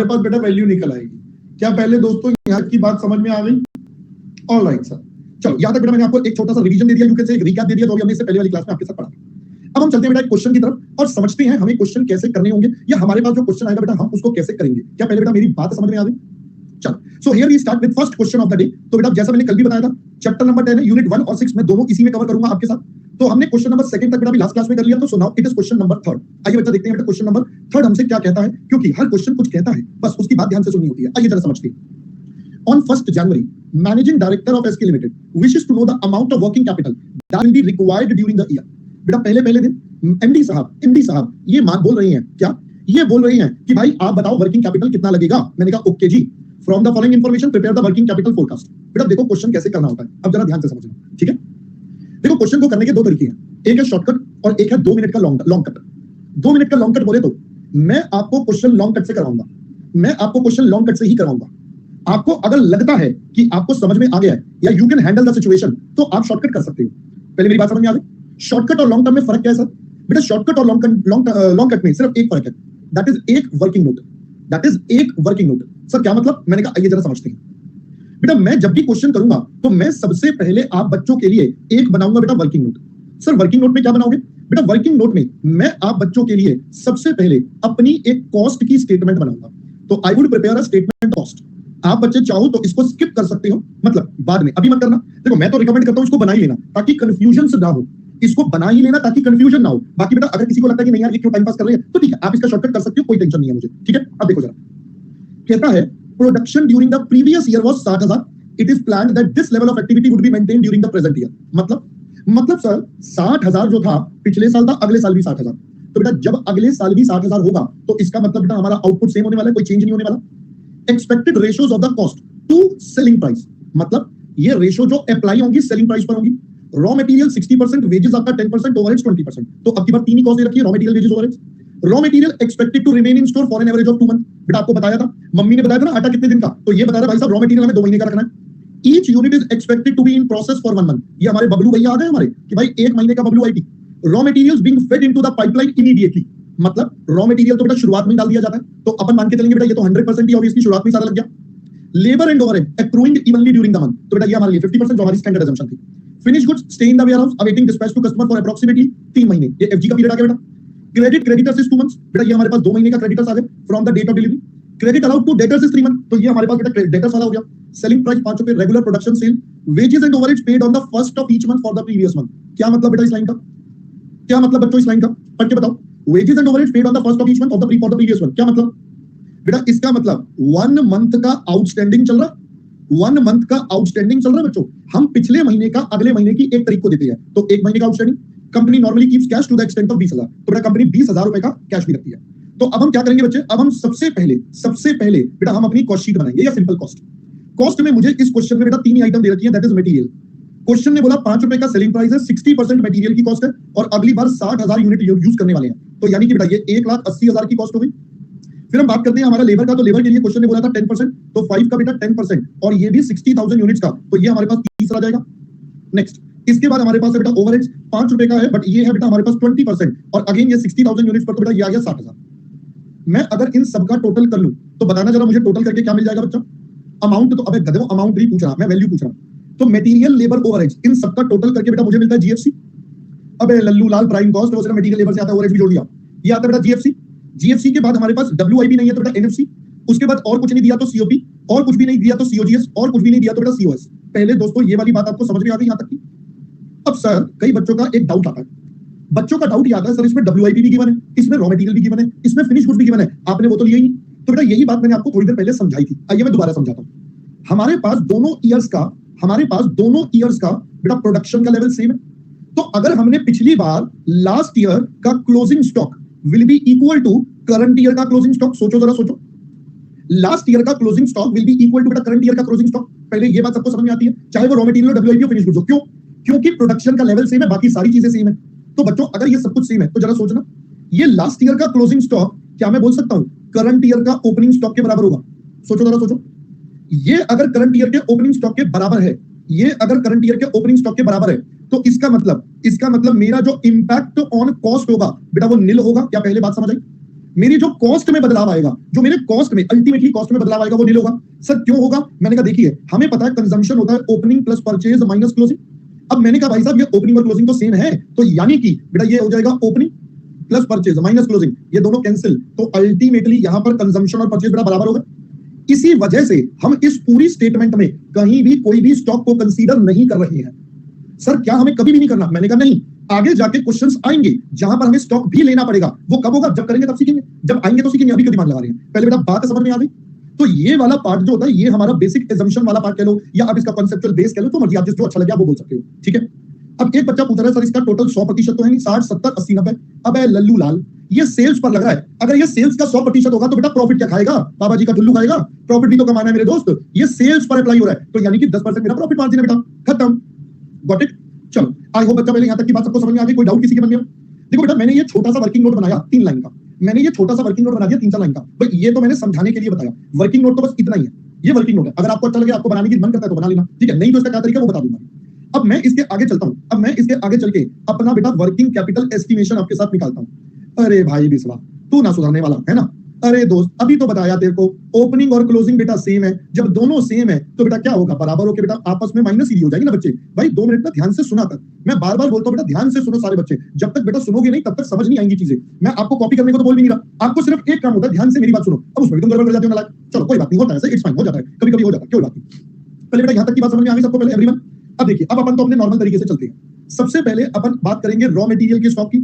पास बेटा वैल्यू निकल आएगी। क्या पहले दोस्तों यहाँ की बात समझ में आ गई? ऑलराइट सर, चलो यहाँ तक बेटा मैंने आपको एक छोटा सा रिवीजन दे दिया, यूके से एक रिकैप दे दिया, तो अभी हमने इससे पहले वाली क्लास में आपके साथ पढ़ा। अब हम चलते हैं बेटा एक क्वेश्चन की तरफ और समझते हैं हमें क्वेश्चन कैसे करने होंगे, या हमारे पास जो क्वेश्चन आएगा बेटा हम उसको कैसे करेंगे। क्या पहले बेटा मेरी बात समझ में आ गई? चलो, so here we start with first question of the day. तो बेटा जैसा मैंने कल भी बताया था, चैप्टर नंबर 10 है, यूनिट 1 और 6 में दोनों इसी में कवर करूंगा आपके साथ। तो हमने क्वेश्चन नंबर 2 तक बेटा अभी लास्ट क्लास में कर लिया, तो so now it is question number 3। आइए बेटा देखते हैं बेटा क्वेश्चन नंबर 3 हमसे क्या कहता है, क्योंकि हर क्वेश्चन कुछ कहता है, बस उसकी बात ध्यान से सुननी होती है। आइए जरा समझते हैं। On 1st January, Managing Director of SK Limited wishes to know the amount of working capital that will be required during the year. बेटा पहले दिन एमडी साहब ये बोल रही हैं क्या? ये बोल रही हैं कि भाई आप बताओ वर्किंग कैपिटल कितना लगेगा। मैंने कहा okay ji, from the following information prepare the working capital forecast. बेटा देखो क्वेश्चन कैसे करना होता है, अब जरा ध्यान से समझना, ठीक है? देखो क्वेश्चन को करने के दो तरीके हैं, एक है शॉर्टकट और एक है 2 मिनट का लॉन्ग कट। 2 मिनट का लॉन्ग कट बोले तो मैं आपको क्वेश्चन लॉन्ग कट से कराऊंगा, मैं आपको क्वेश्चन लॉन्ग कट से ही कराऊंगा। आपको अगर लगता है कि आपको समझ में आ गया है या you can handle the situation, तो आप शॉर्टकट कर सकते हो। पहले मेरी बात समझ में आ गई? शॉर्टकट और लॉन्ग टर्म में फर्क क्या है सर? बेटा शॉर्टकट और लॉन्ग कट में सिर्फ एक फर्क है, दैट इज एक वर्किंग नोट। दैट इज एक वर्किंग नोट। सर क्या मतलब? मैंने कहा आइए जरा समझते हैं। बेटा मैं जब भी क्वेश्चन करूंगा तो मैं सबसे पहले आप बच्चों के लिए एक बनाऊंगा बेटा working note. Sir working note में क्या बनाओगे? बेटा वर्किंग नोट में मैं आप बच्चों के लिए सबसे पहले अपनी एक कॉस्ट की स्टेटमेंट बनाऊंगा। तो I would prepare a statement cost. आप बच्चे चाहो तो इसको स्किप कर सकते हो, मतलब बाद में, अभी मत करना। देखो मैं तो रिकमेंड करता हूं इसको बना ही लेना ताकि कंफ्यूजन ना हो, इसको बना ही लेना ताकि कंफ्यूजन ना हो। बाकी बेटा अगर किसी को लगता है कि नहीं यार ये क्यों टाइम पास कर रहे हैं, तो ठीक है आप इसका शॉर्टकट कर सकते हो, कोई टेंशन नहीं है मुझे, ठीक है? अब देखो जरा, कहता है production during the previous year was 60,000, it is planned that this level of activity would be maintained during the present year. मतलब सर 60,000 जो था पिछले साल था, अगले साल भी 60,000। तो बेटा जब अगले साल भी 60,000 होगा तो इसका मतलब बेटा हमारा आउटपुट सेम होने वाला है, कोई चेंज नहीं होने वाला। Expected ratios of the cost to selling price, मतलब ये रेशो जो अप्लाई होंगी सेलिंग प्राइस पर होंगी। रॉ मटेरियल 60%, वेजेस आपका 10%, ओवरहेड्स 20%। तो अब की बार तीन ही कॉस्ट दे रखी है, raw material, wages, overheads. Raw material expected to remain in store for an average of 2 month. बेटा आपको बताया था, मम्मी ने बताया था ना आटा कितने दिन का, तो ये बता रहा भाई साहब रॉ मटेरियल हमें 2 महीने का रखना है। Each unit is expected to be in process for 1 month. ये हमारे बबलू भैया आ गए हमारे कि भाई 1 महीने का Bablu IT. Raw materials being fade into the pipeline immediately, मतलब रॉ मटेरियल तो बेटा शुरुआत में डाल दिया जाता है, तो अपन मान के चलेंगे बेटा ये तो 100% ही ऑब्वियसली शुरुआत में सारा लग गया। Labour and overhead accruing evenly during the month, तो बेटा ये हमारे लिए 50% जो हमारी स्टैंडर्ड अजम्पशन थी। Finish goods stay in the warehouse awaiting dispatch to customer for approximately 3 महीने, ये एफजी का पीरियड आ गया बेटा। क्रेडिटर्स इज 2 मंथ्स, बेटा ये हमारे पास 2 महीने का क्रेडिटर्स आ गए from the date of delivery. Credit allowed to debtors is 3 month, तो ये हमारे पास बेटा डेटर्स वाला हो गया। सेलिंग प्राइस 5 रुपए, regular production sale, wages and overheads paid on the first of each month for the previous month. क्या मतलब बेटा इस लाइन का? क्या मतलब बच्चों इस लाइन का? पढ़ के बताओ। Wages and overheads paid on the first of each month of the previous month, क्या मतलब? बेटा इसका मतलब 1 मंथ का आउटस्टैंडिंग चल रहा, 1 मंथ का आउटस्टैंडिंग चल रहा है बच्चों। हम पिछले महीने का अगले महीने की 1 तारीख को देते हैं, तो 1 महीने का outstanding. Company normally keeps cash to the extent of 20,000, तो बेटा कंपनी 20,000 रुपए का कैश भी रखती है। तो अब हम क्या करेंगे बच्चे? अब हम सबसे पहले बेटा हम अपनी कॉस्ट शीट बनाएंगे, या सिंपल कॉस्ट में मुझे इस क्वेश्चन में बेटा 3 ही आइटम दे रखी है, दैट इज मटेरियल। क्वेश्चन ने बोला 5 रुपए का सेलिंग प्राइस है, 60% मटेरियल की कॉस्ट है, और अगली बार 60,000 यूनिट यूज करने वाले हैं, तो यानी कि बेटा ये 1,80,000 की कॉस्ट हो गई। फिर हम बात करते हैं हमारा लेबर का, तो लेबर के लिए क्वेश्चन ने बोला था 10%, तो 5 का बेटा 10%, और ये भी 60,000 यूनिट्स का, तो ये हमारे पास 30 आ जाएगा। नेक्स्ट, इसके बाद हमारे पास है बेटा ओवरहेड्स 5 रुपए का है, बट ये है बेटा हमारे पास 20%, और अगेन ये 60,000 यूनिट्स पर, तो बेटा ये आ गया 60,000। मैं अगर इन सबका टोटल कर लूं तो बताना जरा मुझे टोटल करके क्या मिल जाएगा बच्चा? अमाउंट तो अबे गधे अमाउंट नहीं पूछ रहा मैं, वैल्यू पूछ रहा हूं। तो मटेरियल, लेबर, ओवरहेड्स, इन सबका टोटल करके बेटा मुझे मिलता है जीएफसी। अबे लल्लू लाल, प्राइम कॉस्ट वो सिर्फ मटेरियल लेबर से आता है, ओवरहेड्स भी जोड़ लिया, ये आता है बेटा जीएफसी। जीएफसी के बाद हमारे पास डब्ल्यूआईपी नहीं है तो बेटा एनएफसी, उसके बाद और कुछ नहीं दिया तो सीओपी, और कुछ भी नहीं दिया तो सीओजीएस, और कुछ भी नहीं दिया तो बेटा सीओएस। पहले दोस्तों ये वाली बात आपको समझ में आ गई यहां तक की? अब सर कई बच्चों का एक डाउट आता है, बच्चों का डाउट ये आता है सर इसमें डब्ल्यूआईपी भी गिवन है, इसमें रॉ मटेरियल भी गिवन है, इसमें फिनिश गुड्स भी गिवन है, आपने वो तो लिया ही नहीं। तो बेटा यही बात मैंने आपको थोड़ी देर पहले समझाई थी, आइए मैं दोबारा समझाता हूं। हमारे पास दोनों ईयर्स का बेटा प्रोडक्शन का लेवल सेम है, तो अगर हमने पिछली बार लास्ट ईयर का closing stock will be equal to current year का क्लोजिंग स्टॉक, सोचो जरा सोचो, लास्ट ईयर का closing stock will be equal to बेटा करंट ईयर का क्लोजिंग स्टॉक। पहले ये बात सबको समझ में आती है, चाहे वो रॉ मटेरियल, डब्ल्यूआईपी हो, फिनिश गुड्स हो। क्यों? क्योंकि प्रोडक्शन का लेवल सेम है, बाकी सारी चीजें सेम है। तो बच्चों अगर ये सब कुछ सेम है तो जरा सोचना, ये लास्ट ईयर का क्लोजिंग स्टॉक क्या मैं बोल सकता हूं करंट ईयर का ओपनिंग स्टॉक के बराबर होगा? सोचो जरा सोचो, ये अगर करंट ईयर के ओपनिंग स्टॉक के बराबर है, ये अगर करंट ईयर के ओपनिंग स्टॉक के बराबर है, तो इसका मतलब मेरा जो इंपैक्ट ऑन कॉस्ट होगा बेटा वो निल होगा। क्या पहले बात समझ आई? मेरी जो कॉस्ट में बदलाव आएगा, जो मेरे कॉस्ट में अल्टीमेटली कॉस्ट में बदलाव आएगा वो नील होगा। सर क्यों होगा? मैंने कहा देखिए हमें पता है कंजम्पशन होता है opening plus purchase minus closing. अब मैंने कहा भाई साहब ये ओपनिंग और क्लोजिंग तो सेम है, तो यानी कि बेटा ये हो जाएगा opening plus purchase minus closing, ये दोनों कैंसिल, तो अल्टीमेटली यहां पर कंजम्पशन और परचेज बेटा बराबर होगा। इसी वजह से हम इस पूरी स्टेटमेंट में कहीं भी कोई भी स्टॉक को कंसीडर नहीं कर रहे हैं। सर क्या हमें कभी भी नहीं करना? मैंने कहा नहीं, आगे जाके क्वेश्चंस आएंगे जहां पर हमें स्टॉक भी लेना पड़ेगा। वो कब होगा? जब करेंगे तब सीखेंगे, जब आएंगे तो सीखेंगे। अभी क्यों दिमाग लगा रहे हैं? पहले बेटा बात समझ में आ गई? तो ये वाला पार्ट जो होता है ये हमारा बेसिक एजम्पशन वाला पार्ट कह लो या आप इसका कॉन्सेप्चुअल बेस कह लो, तो मर्जी आप जिसको अच्छा लगे आप वो बोल सकते हो, ठीक है। अब एक बच्चा पूछ रहा है सर इसका टोटल 100% तो है नहीं, 60 70 80 90। अब है लल्लू लाल, ये सेल्स पर लग रहा है। अगर ये सेल्स का 100% होगा तो बेटा प्रॉफिट क्या खाएगा? बाबा जी का टुल्लू खाएगा? प्रॉफिट भी तो कमाना है मेरे दोस्त। ये सेल्स पर अप्लाई हो रहा है, तो यानी कि 10% मेरा प्रॉफिट मार्जिन है बेटा, खत्म। Got it? चलो आई होप बच्चा पहले यहां तक की बात सबको समझ में आ गई। कोई डाउट किसी के मन में? देखो बेटा मैंने ये छोटा सा वर्किंग नोट बनाया 3 लाइन का, मैंने ये छोटा सा वर्किंग नोट बना दिया 3-4 लाइन का, भाई ये तो मैंने समझाने के लिए बताया। वर्किंग नोट तो बस इतना ही है, ये वर्किंग नोट है। अगर आपको अच्छा लगे, आपको बनाने की मन करता है तो बना लेना, ठीक है। नहीं तो इसका क्या तरीका वो बता दूंगा। अब मैं इसके आगे चलता हूं, अब मैं इसके आगे चल के अपना बेटा वर्किंग कैपिटल एस्टिमेशन आपके साथ निकालता हूं। अरे भाई बिस्वा तू ना सुधरने वाला है ना। अरे दोस्त अभी तो बताया तेरे को ओपनिंग और क्लोजिंग बेटा सेम है, जब दोनों सेम है तो बेटा क्या होगा? बराबर होकर बेटा आपस में माइनस ही हो जाएगी ना बच्चे। भाई 2 मिनट में ध्यान से सुना कर, मैं बार बार बोलता हूं बेटा ध्यान से सुनो सारे बच्चे, जब तक बेटा सुनोगे नहीं तब तक समझ नहीं आएंगी चीजें। मैं आपको कॉपी करने को तो बोल भी नहीं रहा, आपको सिर्फ एक काम होता है, ध्यान से मेरी बात सुनो। अब उसमें तुम गड़बड़ कर जाते हो नालायक। चलो कोई बात नहीं, होता है, इट्स फाइन, हो जाता है, कभी कभी हो जाता है, कोई बात नहीं। पहले बेटा यहां तक की बात समझ में आ गई सबको? पहले एवरीवन अब देखिए, अब अपन तो अपने नॉर्मल तरीके से चलते हैं। सबसे पहले अपन बात करेंगे रॉ मटेरियल के स्टॉक की।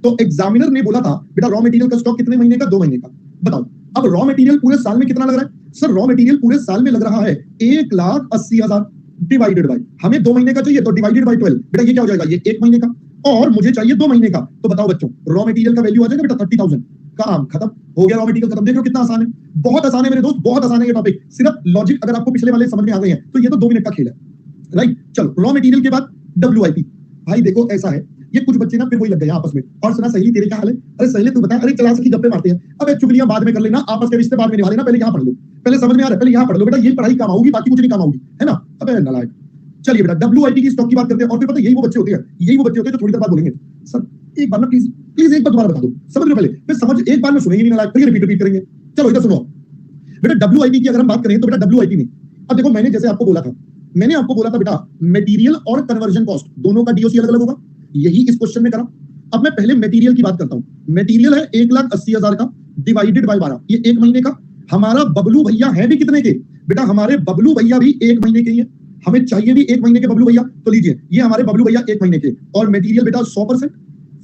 तो एग्जामिनर ने बोला था बेटा रॉ मटेरियल का स्टॉक कितने महीने का? 2 महीने का। बताओ अब रॉ मटेरियल पूरे साल में कितना लग रहा है? सर रॉ मटेरियल पूरे साल में लग रहा है 1,80,000 डिवाइडेड बाय, हमें 2 महीने का चाहिए तो डिवाइडेड बाय 12, बेटा ये क्या हो जाएगा? ये 1 महीने का, और मुझे चाहिए 2 महीने का। तो बताओ बच्चों रॉ मटेरियल का वैल्यू आ जाएगा बेटा 30,000। काम खत्म हो गया, रॉ मटेरियल खत्म। देख लो कितना आसान है, बहुत आसान है मेरे दोस्त, बहुत आसान है ये टॉपिक। सिर्फ लॉजिक अगर आपको पिछले वाले समझ में आ गए हैं तो ये तो 2 मिनट का खेल है, राइट। चलो रॉ मटेरियल के बाद WIP। भाई देखो ऐसा है, ये कुछ बच्चे ना फिर वही लग गए आपस में, और सुना सहेली तेरे क्या हाल है? अरे सहेली तू बता, अरे चला सकी गप्पे मारते हैं। अब चुगलियां बाद में कर लेना, आपस के रिश्ते बाद में निभा लेना, पहले यहाँ पढ़ लो, पहले समझ में आ रहा है, पहले यहाँ पढ़ लो बेटा, ये पढ़ाई काम आऊगी, बाकी कुछ नहीं काम आऊगी, है ना। अबे नालायक। चलिए बेटा WIP की स्टॉक की बात करते हैं। और फिर पता यही वो बच्चे होते हैं, यही वो बच्चे होते हैं जो थोड़ी देर बाद बोलेंगे सर एक बार ना प्लीज प्लीज एक बार दोबारा बता दो, समझ लो पहले, फिर समझ एक बार में सुनेंगे नहीं नालायक, फिर रिपीट करेंगे। चलो इधर सुनो बेटा, WIP की अगर हम बात करें तो बेटा WIP में अब देखो मैंने जैसे आपको बोला था, मैंने आपको बोला था बेटा मटेरियल और कन्वर्जन कॉस्ट दोनों का DOC अलग अलग होगा, यही इस क्वेश्चन में करा। अब मैं पहले मटेरियल की बात करता हूं। मटेरियल है 1,80,000 का डिवाइडेड बाय 12, ये 1 महीने का। हमारा बबलू भैया है भी कितने के? बेटा हमारे बबलू भैया भी 1 महीने के ही है, हमें चाहिए भी 1 महीने के बबलू भैया, तो लीजिए ये हमारे बबलू भैया 1 महीने के, और मटेरियल बेटा 100%।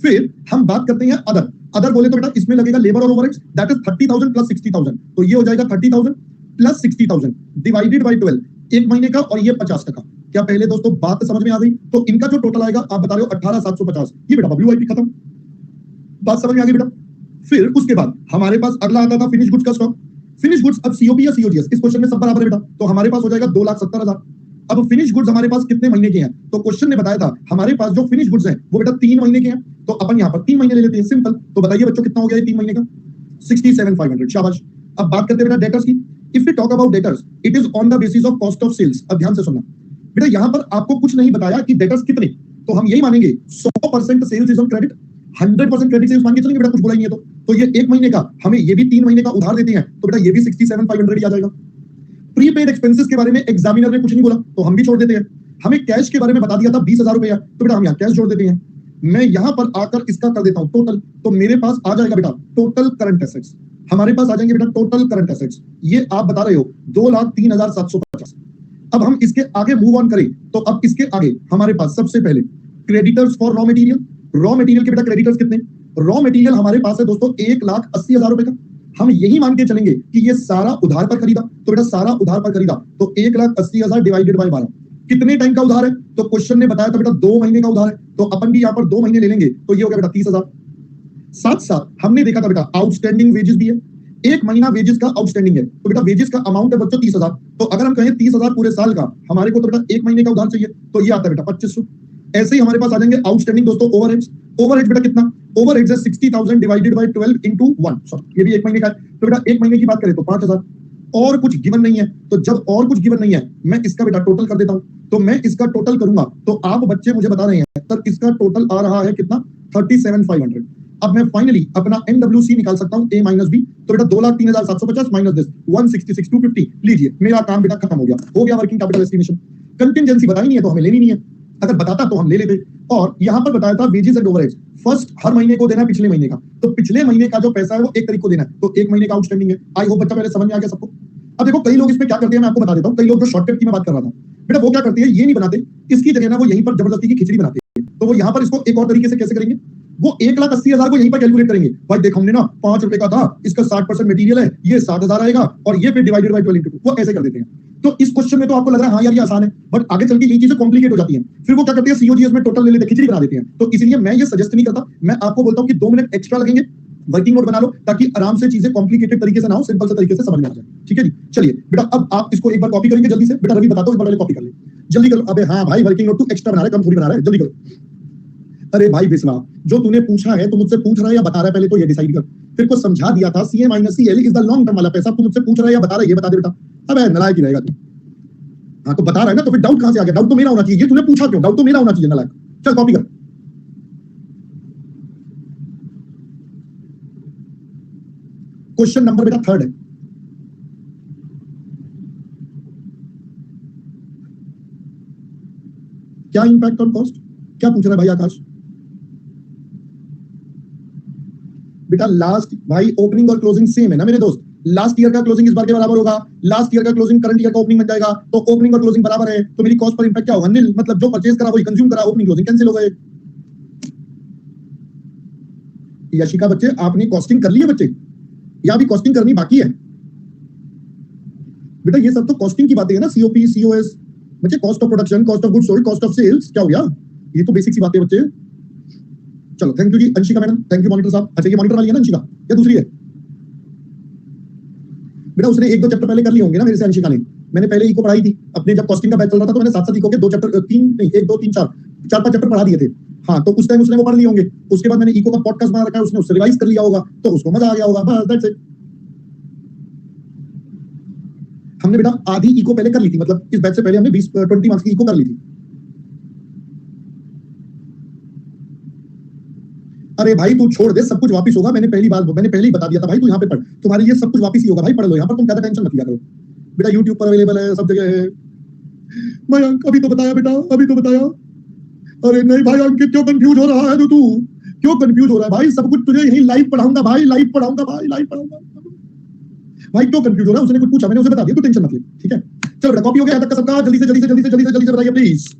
फिर हम बात करते हैं अदर। अदर बोले तो बेटा इसमें लगेगा लेबर और ओवरहेड्स, दैट इज 30,000 प्लस 60,000, तो ये हो जाएगा 30,000 प्लस 60,000 डिवाइडेड बाय 12, 1 महीने का, और ये 50%। क्या पहले दोस्तों बात समझ में आ गई? तो इनका जो टोटल आएगा आप बता रहे हो 18,750, ये बेटा WIP खत्म। बात समझ में आ गई बेटा? फिर उसके बाद हमारे पास अगला आता था फिनिश गुड्स का स्टॉक। फिनिश गुड्स अब COP या COGS, इस क्वेश्चन में सब बराबर है बेटा, तो हमारे पास हो जाएगा 2,70,000। अब फिनिश गुड्स हमारे पास कितने महीने के हैं? तो क्वेश्चन ने बताया था हमारे पास जो फिनिश गुड्स हैं वो बेटा 3 महीने के हैं, तो अपन यहाँ पर 3 महीने ले लेते हैं, सिंपल। तो बताइए बच्चों कितना हो गया 3 महीने का? 67,500, शाबाश। अब बात करते हैं बेटा डेटर्स की। If we talk about debtors, it is on the basis of cost of sales. अब ध्यान से सुनना बेटा, यहाँ पर आपको कुछ नहीं बताया कि डेटर्स कितने, तो हम यही मानेंगे 100% sales is on credit, 100% credit sales मान के चलेंगे बेटा, कुछ बोला ही नहीं है तो ये 1 महीने का, हमें ये भी 3 महीने का उधार देते हैं, तो बेटा ये भी 67,500 ही आ जाएगा। प्रीपेड एक्सपेंसेस के बारे में एग्जामिनर ने कुछ नहीं बोला, तो हम भी छोड़ देते हैं। हमें कैश के बारे में बता दिया था 20,000 रुपया, तो बेटा हम यहाँ कैश जोड़ देते हैं। मैं यहाँ पर आकर इसका कर देता हूँ टोटल, तो मेरे पास आ जाएगा बेटा टोटल करंट एसेट्स, हमारे पास आ जाएंगे बेटा टोटल करंट एसेट्स, ये आप बता रहे हो 2,03,750। अब हम इसके आगे मूव ऑन करें तो अब इसके आगे हमारे पास सबसे पहले creditors for raw material. Raw material के बेटा क्रेडिटर्स कितने? रॉ मटेरियल हमारे पास है दोस्तों 1,80,000 रुपए का। हम यही मान के चलेंगे कि ये सारा उधार पर खरीदा, तो बेटा सारा उधार पर खरीदा, तो 1,80,000 डिवाइडेड बाय 12, कितने टाइम का उधार है? तो क्वेश्चन ने बताया था बेटा 2 महीने का उधार है, तो अपन भी यहाँ पर 2 महीने ले लेंगे, तो ये हो गया बेटा 30,000। साथ साथ हमने देखा था बेटा आउटस्टैंडिंग वेजेस भी है, 1 महीना वेजेस का आउटस्टैंडिंग है, तो बेटा वेजेस का अमाउंट है बच्चों 30,000, तो अगर हम कहें 30,000 पूरे साल का, हमारे को तो बेटा 1 महीने का उधार चाहिए, तो ये आता है बेटा 2,500। ऐसे ही हमारे पास आ जाएंगे आउटस्टैंडिंग दोस्तों ओवरहेड्स। ओवरहेड्स बेटा कितना? ओवरहेड्स है 60,000 डिवाइडेड बाय 12 into 1, सॉरी ये भी 1 महीने का है, तो बेटा 1 महीने की बात करें तो 5,000। और कुछ गिवन नहीं है, तो जब और कुछ गिवन नहीं है मैं इसका बेटा टोटल कर देता हूं, तो मैं इसका टोटल करूंगा तो आप बच्चे मुझे बता रहे हैं सर इसका टोटल आ रहा है कितना? 37,500। अब मैं फाइनली अपना NWC निकाल सकता हूं A माइनस बी। तो बेटा 2,03,750 माइनस दिस 166,250, लीजिए मेरा काम बेटा खत्म हो गया वर्किंग कैपिटल एस्टिमेशन। कंटिजेंसी बताई नहीं है तो हमें लेनी नहीं है, अगर बताता तो हम ले लेते। और यहां पर बताया था वेजेस एंड ओवरहेड्स, फर्स्ट हर महीने को देना है पिछले महीने का, तो पिछले महीने का जो पैसा है वो 1 तारीख को देना है, तो 1 महीने का आउटस्टैंडिंग है। आई होप बच्चा पहले समझ में आ गया सबको। अब देखो कई लोग इसमें क्या करते हैं, मैं आपको बता देता हूं। कई लोग जो शॉर्टकट की मैं बात कर रहा था बेटा, वो क्या करते हैं, ये नहीं बनाते, इसकी जगह ना वो यहीं पर जबरदस्ती की खिचड़ी बनाते हैं। तो वो यहां पर इसको एक और तरीके से कैसे करेंगे, वो 1,80,000 को यहीं पर कैलकुलेट करेंगे। भाई देखो हमने ना 5 रुपए का था, इसका 60% मटेरियल है, ये 7,000 आएगा और ये फिर डिवाइडेड बाय 12 into 2, वो ऐसे कर देते हैं। तो इस क्वेश्चन में तो आपको लग रहा है हाँ यार ये आसान है, बट आगे चल के ये चीजें कॉम्प्लिकेट हो जाती हैं। फिर वो क्या करते हैं, सीओजीएस में टोटल ले लेते हैं, खिचड़ी बना देते हैं। तो इसलिए मैं ये सजेस्ट नहीं करता, मैं आपको बोलता हूं कि 2 मिनट एक्स्ट्रा लगेंगे, वर्किंग नोट बना लो ताकि आराम से चीजें कॉम्प्लिकेटेड तरीके से ना हो, सिंपल से तरीके से समझ में आ जाए। ठीक है जी, चलिए बेटा अब आप इसको एक बार कॉपी करेंगे जल्दी से। बेटा रवि बताता हूं, एक बार पहले कॉपी कर ले, जल्दी करो। अबे हाँ भाई, वर्किंग नोट तू एक्स्ट्रा बना रहा है, कम थोड़ी बना रहा है, जल्दी करो। अरे भाई बिस्वा, जो तूने पूछा है तो मुझसे पूछ रहा है या बता रहा है, पहले तो ये डिसाइड कर। फिर को समझा दिया था CA minus CL is the long term वाला पैसा, तू मुझसे पूछ रहा है या बता रहा है, ये बता दे बेटा। अबे नालायक ही रहेगा तू। हाँ तो बता रहा है ना, तो फिर डाउट कहां से आ गया? डाउट तो मेरा होना चाहिए, ये तूने पूछा क्यों? डाउट तो मेरा होना चाहिए नालायक। चल कॉपी कर। क्वेश्चन नंबर बेटा 3 है। क्या इंपैक्ट ऑन कॉस्ट, क्या पूछ रहा है भाई आकाश? बेटा लास्ट भाई ओपनिंग और क्लोजिंग सेम है ना मेरे दोस्त। लास्ट ईयर का क्लोजिंग इस बार के बराबर होगा, लास्ट ईयर का क्लोजिंग करंट ईयर का ओपनिंग बन जाएगा, तो ओपनिंग और क्लोजिंग बराबर है, तो मेरी कॉस्ट पर इंपैक्ट क्या होगा? नील। मतलब जो परचेज करा वही कंज्यूम करा, ओपनिंग क्लोजिंग कैंसिल हो गए। यशिका बच्चे आपने कॉस्टिंग कर ली है बच्चे, या अभी कॉस्टिंग करनी बाकी है? बेटा ये सब तो कॉस्टिंग की बातें है ना, सीओपी सीओएस बच्चे, cost of production, cost of goods sold, cost of sales. क्या हो गया, ये तो बेसिक सी बातें बच्चे। चलो thank you ji Anshika madam, thank you monitor साहब। अच्छा ये मॉनिटर वाली है ना अंशिका, या दूसरी है? बेटा उसने 1-2 चैप्टर पहले कर लिए होंगे ना मेरे से अंशिका ने। मैंने पहले इको पढ़ाई थी अपने, जब कॉस्टिंग का बैच चल रहा था तो मैंने साथ साथ इको के 2 चैप्टर 3 नहीं 1 2 3 4 4-5 चैप्टर पढ़ा दिए थे। हाँ तो उस टाइम उसने वो पढ़ लिए होंगे, उसके बाद मैंने इको का पॉडकास्ट बना रखा है, उसने उससे रिवाइज कर लिया होगा, तो उसको मजा आ गया होगा, बस दैट्स इट। हमने बेटा आधी इको पहले कर ली थी, मतलब इस बैच से पहले हमने 20 मार्क्स की इको कर ली थी। अरे भाई तू छोड़ दे, सब कुछ वापस होगा। मैंने पहले ही बता दिया था भाई, तू यहाँ पे पढ़, तुम्हारे लिए सब कुछ वापस ही होगा भाई, पढ़ लो यहाँ पर, तुम ज्यादा टेंशन मत लिया करो। बेटा यूट्यूब पर अवेलेबल है, सब जगह है। मयंक अभी तो बताया बेटा, अभी तो बताया। अरे नहीं भाई अंकित, क्यों कंफ्यूज हो रहा है तू? क्यों कंफ्यूज हो रहा है भाई? सब कुछ तुझे यही लाइव पढ़ाऊंगा भाई, लाइव पढ़ाऊंगा भाई, लाइव पढ़ाऊंगा भाई। क्यों कंफ्यूज हो रहा है? उसने कुछ पूछा, मैंने उसे बता दिया, तू टेंशन मत ले। ठीक है चलो बेटा, कॉपी हो गया तक का सबका? जल्दी से बताइए प्लीज।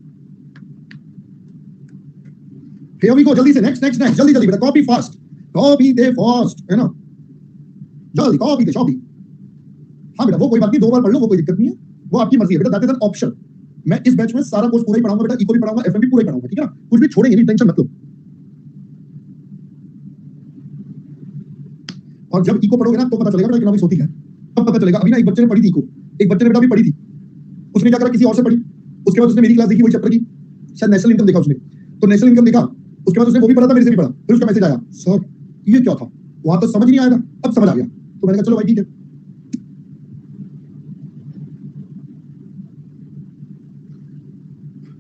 Here we go, जल्दी से नेक्स्ट जल्दी बेटा, कॉपी फास्ट, कॉपी दे फास्ट, है ना, जल्दी कॉपी दे शॉपी। हाँ बेटा वो कोई बात नहीं, 2 बार पढ़ लो, वो कोई दिक्कत नहीं है, वो आपकी मर्जी है बेटा, दैट इज एन ऑप्शन। मैं इस बैच में सारा कोर्स पूरा ही पढ़ाऊंगा बेटा, इको भी पढ़ाऊंगा, एफएम भी पूरा ही पढ़ाऊंगा, ठीक है ना, कुछ भी छोड़ेंगे नहीं, टेंशन मत लो। और जब इको पढ़ोगे ना तो पता चलेगा बेटा इकोनॉमिक्स होती है, तब पता चलेगा। अभी ना एक बच्चे ने पढ़ी थी इको, एक बच्चे ने बेटा अभी पढ़ी थी, उसने क्या करा, किसी और से पढ़ी, उसके बाद उसने मेरी क्लास देखी वही चैप्टर की, शायद नेशनल इनकम देखा उसने, तो नेशनल इनकम देखा, उसके बाद उसने वो भी पढ़ा था, मेरे से भी पढ़ा, फिर उसका मैसेज आया, सर ये क्या था, वहां तो समझ नहीं आया था, अब समझ आ गया। तो मैंने कहा चलो भाई ठीक है।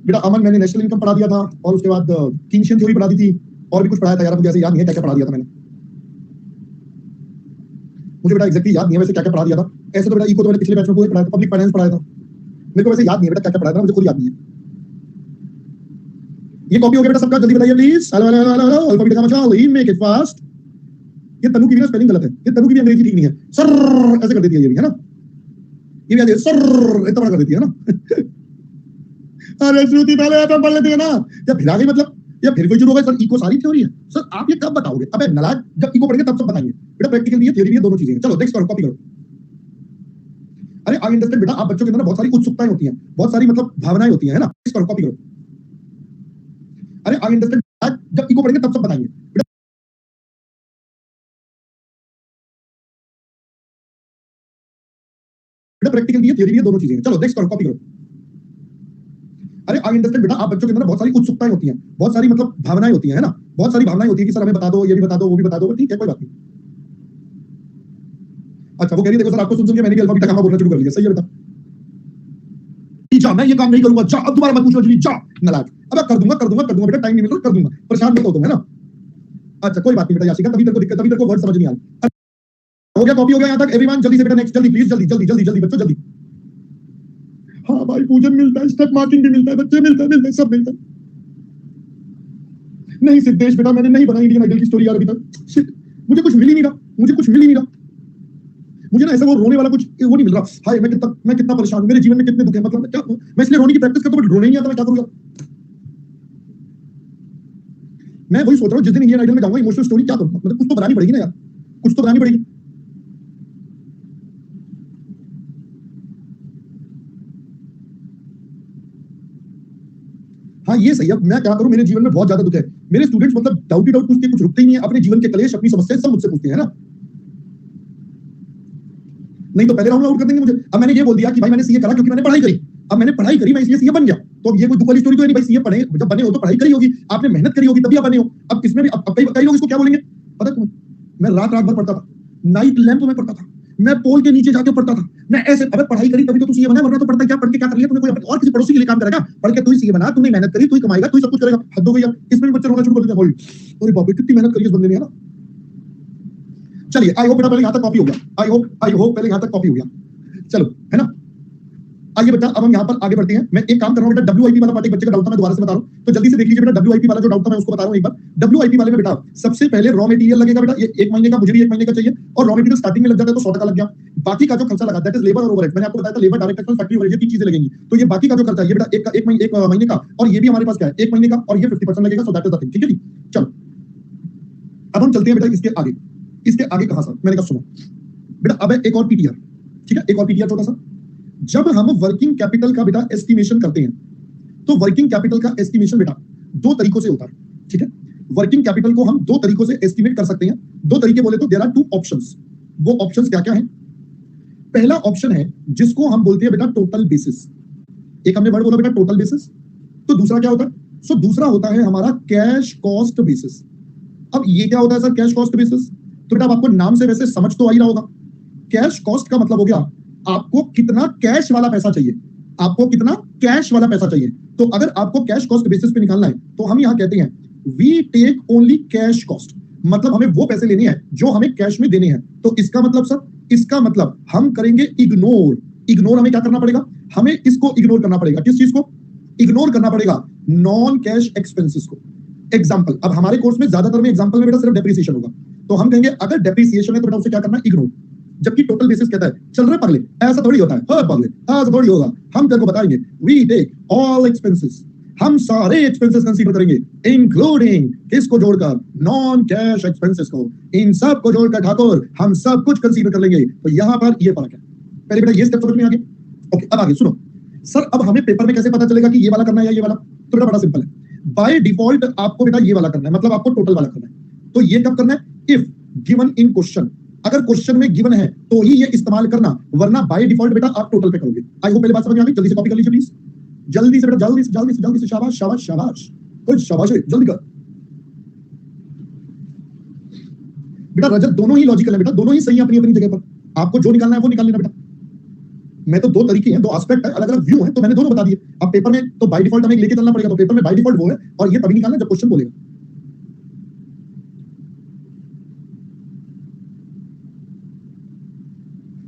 बेटा अमन मैंने नेशनल इनकम पढ़ा दिया था, और उसके बाद किंशियन थ्योरी पढ़ा दी थी, और भी कुछ पढ़ाया था यार, मुझे ऐसे याद नहीं है क्या क्या पढ़ा दिया था मैंने, मुझे बेटा एग्जैक्टली याद नहीं है वैसे क्या क्या पढ़ा दिया था। ऐसे तो बेटा इको तो मैंने पिछले बैच में पूरे पढ़ाया था, पब्लिक फाइनेंस पढ़ाया था, मेरे को वैसे याद नहीं है बेटा क्या क्या पढ़ाया था, मुझे खुद याद नहीं है। ये कॉपी हो गया बेटा सबका, जल्दी बताइए प्लीज। अल्फाबेट का मचाली, मेक इट फास्ट। ये तनु की भी ना स्पेलिंग गलत है, ये तनु की भी अंग्रेजी ठीक नहीं है, सर ऐसे कर देती है ये भी, है ना, ये भी सर इतना बड़ा कर देती है ना। अरे श्रुति पहले एटम पढ़ लेती है ना, या फिर आ गई मतलब, या फिर कोई शुरू हो गया सर इको सारी थ्योरी है, सर आप ये कब बताओगे? अबे नालायक, जब इको पढ़ेंगे तब सब बताएंगे बेटा, प्रैक्टिकल भी है थ्योरी भी है, दोनों चीजें हैं। चलो नेक्स्ट करो, कॉपी करो। अरे आई अंडरस्टैंड बेटा, आप बच्चों के अंदर बहुत सारी उत्सुकताएं होती हैं, बहुत सारी मतलब भावनाएं होती हैं, है ना, नेक्स्ट करो, कॉपी करो। अरे आई अंडरस्टैंड, जब इको पढ़ेंगे तब सब बताएंगे बेटा, प्रैक्टिकल भी है थ्योरी भी है, दोनों चीजें हैं। चलो नेक्स्ट करो, कॉपी करो। अरे आई अंडरस्टैंड बेटा, आप बच्चों के अंदर बहुत सारी उत्सुकताएं होती हैं, बहुत सारी मतलब भावनाएं होती हैं, है ना, बहुत सारी भावनाएं होती है कि सर हमें बता दो, ये भी बता दो, वो भी बता दो, ठीक है कोई बात नहीं। अच्छा वो कह रही है देखो सर आपको सुन सुन के मैंने भी अल्फाबेट का बोलना शुरू कर दिया, सही है बेटा, जा मैं ये काम नहीं करूंगा, जा अब दोबारा मत पूछो जी, जा नालायक। अब कर दूंगा बेटा, टाइम नहीं मिल रहा, कर दूंगा, परेशान मत हो तुम, है ना। अच्छा कोई बात नहीं बेटा याशिका, तभी तेरे को दिक्कत, तभी तेरे को वर्ड समझ नहीं आ रहा। हो गया, कॉपी हो गया यहाँ तक एवरीवन, जल्दी से बेटा नेक्स्ट, जल्दी प्लीज, जल्दी जल्दी जल्दी जल्दी बच्चों जल्दी। हाँ भाई पूजन मिलता है, स्टेप मार्किंग भी मिलता है, बच्चे मिलता है सब मिलता है। नहीं सिद्धेश बेटा मैंने नहीं बनाई इंडियन आइडल की स्टोरी यार अभी तक, शिट मुझे कुछ मिल ही नहीं रहा, मुझे कुछ मिल ही नहीं रहा, मुझे ना ऐसा वो रोने वाला कुछ वो नहीं मिल रहा। हाय मैं कितना परेशान हूं, मेरे जीवन में कितने दुख है, मतलब क्या मैं इसलिए रोने की प्रैक्टिस करता हूं, रोने नहीं आता, मैं क्या करूंगा। मैं वही सोच रहा हूं जिस दिन इंडियन आइडल में जाऊंगा इमोशनल स्टोरी क्या करूंगा, मतलब कुछ तो बनानी पड़ेगी ना यार, कुछ तो बनानी पड़ेगी। हाँ ये सही है, मैं क्या करूं, मेरे जीवन में बहुत ज्यादा दुख है, मेरे स्टूडेंट्स मतलब डाउट ही डाउट पूछते, कुछ रुकते ही नहीं है, अपने जीवन के कलेश अपनी समस्याएं सब मुझसे पूछते हैं ना, नहीं तो पहले राउंड आउट कर देंगे मुझे। अब मैंने ये बोल दिया कि भाई मैंने सीए करा क्योंकि मैंने पढ़ाई करी, अब मैंने पढ़ाई करी मैं इसलिए सीए बन गया, तो अब ये कोई दुख वाली स्टोरी तो नहीं भाई, सीए पढ़े जब बने हो तो पढ़ाई करी होगी, आपने मेहनत करी होगी तभी आप बने हो। अब इसमें भी अब कई लोग इसको क्या बोलेंगे पता है तुम्हें, मैं रात रात भर पढ़ता था, नाइट लैंप में पढ़ता था, मैं पोल के नीचे जाके पढ़ता था, मैं ऐसे अबे पढ़ाई करी तभी तो तू सीए बना, वरना तो पढ़ता क्या, पढ़ के क्या कर लिया तूने, कोई और किसी पड़ोसी के लिए काम करेगा, पढ़ के तू ही सीए बना, तूने मेहनत करी, तू ही कमाएगा, तू ही सब कुछ करेगा, हद हो गई। अब इसमें भी बच्चे रोना शुरू कर देते हैं, अरे बाप रे कितनी मेहनत करी इस बंदे ने, है ना। चलिए आई होप बेटा पहले यहाँ तक कॉपी हो गया, आई होप पहले यहाँ तक कॉपी हो गया, चलो है ना। आइए बेटा अब हम यहाँ पर आगे बढ़ते हैं, मैं एक काम कर रहा हूँ बेटा, WIP वाला पार्ट एक बच्चे का डाउट था, मैं दोबारा से बता रहा हूँ, तो जल्दी से देख लीजिए बेटा, WIP वाला जो डाउट था मैं उसको बता रहा हूँ एक बार। WIP वाले में बेटा सबसे पहले रॉ मटेरियल लगेगा बेटा, ये 1 महीने का, मुझे भी 1 महीने का चाहिए, और रॉ मटेरियल स्टार्टिंग में लग जाता है तो 100 टका लग गया, बाकी का जो खर्चा लगा दैट इज लेबर और ओवरहेड, मैंने आपको बताया था labour direct expense factory overhead, ये 3 चीजें लगेंगी, तो ये बाकी का जो खर्चा है ये बेटा एक महीने का, और ये भी हमारे पास क्या है 1 महीने का, और ये 50% लगेगा, so that is the thing, ठीक है जी। चलो अब हम चलते हैं बेटा इसके आगे कहां सर, मैंने कहा सुनो बेटा अब एक और पीटीआर, ठीक है, एक और पीटीआर छोटा सा। जब हम वर्किंग कैपिटल का बेटा एस्टिमेशन करते हैं, तो वर्किंग कैपिटल का एस्टिमेशन बेटा 2 तरीकों से होता है, ठीक है। वर्किंग कैपिटल को हम 2 तरीकों से एस्टिमेट कर सकते हैं, 2 तरीके बोले तो देयर आर 2 ऑप्शंस। वो ऑप्शंस क्या क्या हैं? पहला ऑप्शन है जिसको हम बोलते हैं बेटा टोटल बेसिस, एक हमने वर्ड बोला बेटा टोटल बेसिस, तो दूसरा क्या होता है, सो दूसरा होता है हमारा कैश कॉस्ट बेसिस। अब ये क्या होता है सर कैश कॉस्ट बेसिस, तो बेटा आपको नाम से वैसे समझ तो आ ही रहा होगा, कैश कॉस्ट का मतलब हो गया आपको कितना कैश वाला पैसा चाहिए, आपको कितना कैश वाला पैसा चाहिए। तो अगर आपको कैश कॉस्ट बेसिस पे निकालना है तो हम यहां कहते हैं we take only cash cost, मतलब हमें वो पैसे लेने हैं जो हमें कैश में देने हैं। तो इसका मतलब सर, इसका मतलब हम करेंगे इग्नोर हमें क्या करना पड़ेगा, हमें इसको इग्नोर करना पड़ेगा, किस चीज को इग्नोर करना पड़ेगा, नॉन कैश एक्सपेंसेस को। एग्जांपल, अब हमारे कोर्स में ज्यादातर में एग्जांपल में बेटा सिर्फ डेप्रिसिएशन होगा, तो हम कहेंगे अगर डेप्रिसिएशन है तो बेटा उसे क्या करना, इग्नोर। जबकि टोटल बेसिस कहता है चल रहे पगले, ऐसा थोड़ी होता है, हाँ पगले ऐसा थोड़ी होगा, हम तेरे को बताएंगे वी टेक ऑल एक्सपेंसेस, हम सारे एक्सपेंसेस कंसीडर करेंगे इंक्लूडिंग किसको जोड़कर, नॉन कैश एक्सपेंसेस को, इन सब को जोड़कर ठाकुर हम सब कुछ कंसीडर कर लेंगे। तो यहां पर ये फर्क है, पहले बेटा ये स्टेप समझ में आ गया। ओके अब आगे सुनो सर, अब हमें पेपर में कैसे पता चलेगा कि ये वाला करना है या ये वाला, तो बेटा बड़ा सिंपल है, बाय डिफॉल्ट आपको बेटा ये वाला करना है, मतलब आपको टोटल वाला करना है। तो ये कब करना है, इफ गिवन इन क्वेश्चन, अगर क्वेश्चन में गिवन है तो ही ये इस्तेमाल करना, वरना बाय डिफॉल्ट बेटा आप टोटल पे करोगे। आई होप पहले बात समझ में आ गई, जल्दी से कॉपी कर लीजिए प्लीज, जल्दी से बेटा जल्दी से शाबाश शाबाश शाबाश, कुछ शाबाश जल्दी कर बेटा। रजत दोनों ही लॉजिकल है बेटा, दोनों ही सही है अपनी अपनी जगह पर, आपको जो निकालना है वो निकाल लेना बेटा। मैं तो 2 तरीके हैं, 2 एस्पेक्ट है, अलग अलग व्यू है, तो मैंने दोनों बता दिए। अब पेपर में तो बाय डिफॉल्ट हमें लेके चलना पड़ेगा, तो पेपर में बाय डिफॉल्ट वो है, और ये तभी निकालना जब क्वेश्चन बोलेगा।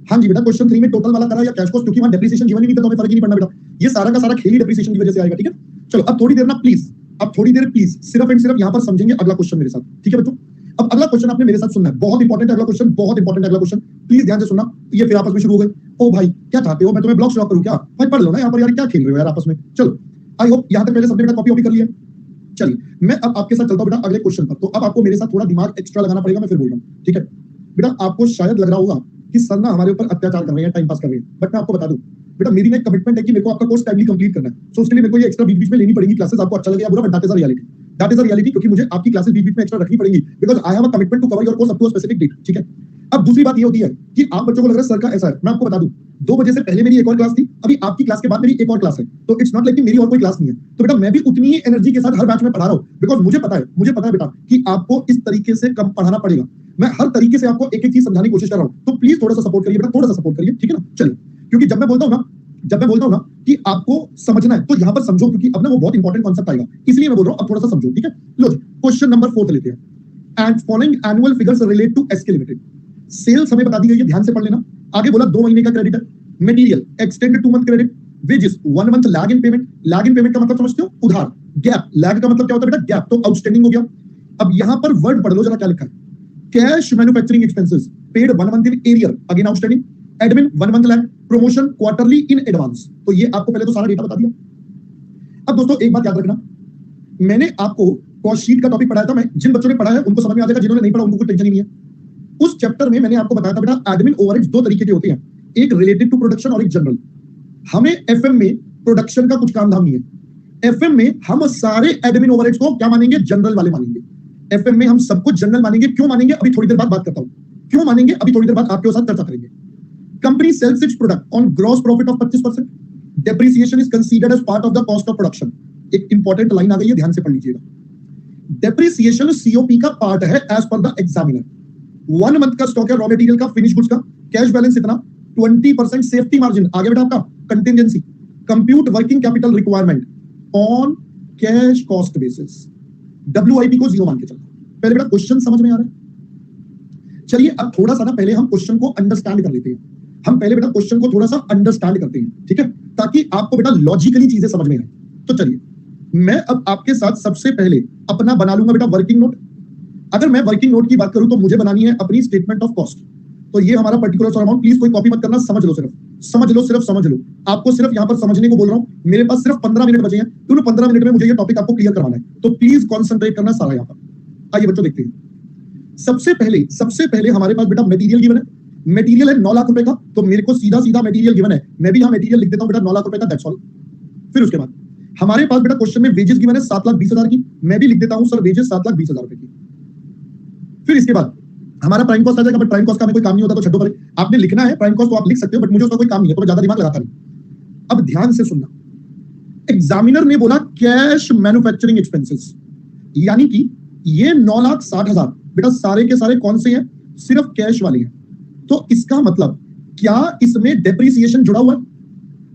हाँ जी बेटा क्वेश्चन 3 में टोटल वाला करा या कैश कॉस्ट, क्योंकि वहां डेप्रिसिएशन गिवन ही नहीं था तो हमें फर्क ही नहीं पड़ना बेटा, ये सारा का सारा खेल ही डेप्रिसिएशन की वजह से आएगा, ठीक है। चलो अब थोड़ी देर ना प्लीज, अब थोड़ी देर प्लीज सिर्फ एंड सिर्फ यहां पर समझेंगे अगला क्वेश्चन मेरे साथ, ठीक है बच्चों। अब अगला क्वेश्चन आपने मेरे साथ सुनना है, बहुत इंपॉर्टेंट है अगला क्वेश्चन, बहुत इंपॉर्टेंट है अगला क्वेश्चन, प्लीज ध्यान से सुनना। ये फिर आपस में शुरू हो गए, ओ भाई क्या चाहते हो, मैं तुम्हें ब्लॉक स्टॉप करूं क्या, भाई पढ़ लो ना यहाँ पर यार, क्या खेल रहे हो यार आपस में। चलो आई होप यहाँ तक पहले सबने बेटा कॉपी कर लिया। चलिए मैं अब आपके साथ चलता हूँ बेटा अगले क्वेश्चन पर, तो अब आपको मेरे साथ थोड़ा दिमाग एक्स्ट्रा लगाना पड़ेगा, मैं फिर बोल रहा हूँ, ठीक है बेटा। आपको शायद लग रहा होगा कि सर ना हमारे ऊपर अत्याचार कर रहे हैं, टाइम पास कर रहे हैं, बट मैं आपको बता दूं बेटा मेरी ना कमिटमेंट है कि मेरे को आपका कोर्स टाइमली कंप्लीट करना है, सो उसके लिए मेरे को ये एक्स्ट्रा बीच बीच में लेनी पड़ेगी क्लासेस, आपको अच्छा लगे या बुरा, but that is a reality, क्योंकि मुझे आपकी क्लासेस बीच बीच में एक्स्ट्रा रखनी पड़ेगी, because I have a commitment to cover your course up to a specific date, ठीक है। अब दूसरी बात ये होती है कि आप बच्चों को लग रहा है सर का ऐसा है, मैं आपको बता दूं 2 बजे से पहले मेरी एक और क्लास थी, अभी आपकी क्लास के बाद मेरी एक और क्लास है, तो इट्स नॉट लाइक कि मेरी और कोई क्लास नहीं है, तो बेटा मैं भी उतनी ही एनर्जी के साथ हर बैच में पढ़ा रहा हूं, बिकॉज़ मुझे पता है बेटा कि आपको इस तरीके से कम पढ़ाना पड़ेगा, मैं हर तरीके से आपको एक-एक चीज समझाने की कोशिश कर रहा हूं, तो प्लीज थोड़ा सा सपोर्ट करिए बेटा, थोड़ा सा सपोर्ट करिए, ठीक है ना। चलिए क्योंकि जब मैं बोलता हूं ना कि आपको समझना है तो यहां पर समझो, क्योंकि अब ना वो बहुत इंपॉर्टेंट कांसेप्ट आएगा, इसलिए मैं बोल रहा हूं अब थोड़ा सा समझो, ठीक है। लो क्वेश्चन नंबर 4 लेते हैं। And following annual figures relate to SK limited. Sales हमें बता दी गई है, ध्यान से पढ़ लेना। आगे बोला 2 महीने का क्रेडिट है, material extended 2 month credit, wages 1 month lag इन पेमेंट। लैग इन पेमेंट का मतलब समझते हो, उधार। गैप, लैग का मतलब क्या होता है बेटा, गैप, तो आउटस्टैंडिंग हो गया। अब यहां पर वर्ड पढ़ लो जरा क्या लिखा है, cash manufacturing expenses paid 1 month in arrear, again outstanding, admin 1 month lag, promotion quarterly in advance. तो ये आपको पहले तो सारा डेटा बता दिया। अब दोस्तों एक बात याद रखना, मैंने आपको कॉस्ट शीट का टॉपिक पढ़ाया था, मैं जिन बच्चों ने पढ़ा है उनको समझ में आ जाएगा, जिन्होंने नहीं पढ़ा उनको कोई टेंशन ही नहीं है। उस चैप्टर में मैंने आपको बताया था बेटा एडमिन ओवरहेड्स 2 तरीके के होते हैं, एक रिलेटेड टू प्रोडक्शन और एक जनरल। हमें एफएम में प्रोडक्शन का कुछ काम धाम नहीं है। एफएम में हम सारे एडमिन ओवरहेड्स को क्या मानेंगे, जनरल वाले मानेंगे। एफएम में हम सब कुछ जनरल मानेंगे। क्यों मानेंगे, अभी थोड़ी देर बाद बात करता हूं क्यों मानेंगे, अभी थोड़ी देर बाद आपके साथ चर्चा करेंगे। Company sales its product on gross profit of 25%, depreciation is considered as part of the cost of production. एक इंपॉर्टेंट लाइन आ गई है, ध्यान से पढ़ लीजिएगा। डेप्रिसिएशन सीओपी का पार्ट है as per the examiner. 1 month का स्टॉक है रॉ मटेरियल का, फिनिश गुड्स का, कैश बैलेंस इतना, 20% सेफ्टी मार्जिन, आगे बेटा आपका contingency, compute working capital requirement on cash cost basis, WIP को 0 मान के चलना। पहले बेटा क्वेश्चन समझ में आ रहा है? चलिए अब थोड़ा सा ना पहले हम क्वेश्चन को अंडरस्टैंड कर लेते हैं। हम पहले बेटा क्वेश्चन को थोड़ा सा अंडरस्टैंड करते हैं, ठीक है, ताकि आपको बेटा लॉजिकली चीजें समझ में आए। तो चलिए मैं अब आपके साथ सबसे पहले अपना बना लूंगा बेटा वर्किंग नोट। अगर मैं वर्किंग नोट की बात करूं तो मुझे बनानी है अपनी स्टेटमेंट ऑफ कॉस्ट। तो ये हमारा पर्टिकुलर अमाउंट, प्लीज कोई कॉपी मत करना, समझ लो, सिर्फ समझ लो, सिर्फ समझ लो। आपको सिर्फ यहां पर समझने को बोल रहा हूं। मेरे पास सिर्फ 15 मिनट बचे हैं, तो 15 मिनट में मुझे ये टॉपिक आपको क्लियर करवाना है, तो प्लीज कॉन्सेंट्रेट करना सारा यहां पर। आइए बच्चों देखते हैं। सबसे पहले हमारे पास बेटा मटेरियल गिवन है। मटेरियल है 9 लाख रुपए का, तो मेरे को सीधा सीधा मटेरियल गिवन है, मैं भी यहां मटेरियल लिख देता हूं बेटा 9 लाख रुपए का, दैट्स ऑल। फिर उसके बाद हमारे पास बेटा क्वेश्चन में वेजेस गिवन है 7,20,000 की, मैं भी लिख देता हूं सर वेजेस 7,20,000 रुपए की। फिर इसके बाद हमारा प्राइम कॉस्ट आ जाएगा, बट प्राइम कॉस्ट का हमें कोई काम नहीं होता, तो छड्डो परे। आपने लिखना है प्राइम कॉस्ट तो आप लिख सकते हो, बट मुझे उसका कोई काम नहीं है, तो मैं ज्यादा दिमाग लगाता नहीं। अब ध्यान से सुनना, एग्जामिनर ने बोला कैश मैन्युफैक्चरिंग एक्सपेंसेस, यानी कि ये 9,60,000 बेटा सारे के सारे कौन से हैं, सिर्फ कैश वाले हैं। तो इसका मतलब क्या इसमें डेप्रिसिएशन जुड़ा हुआ है?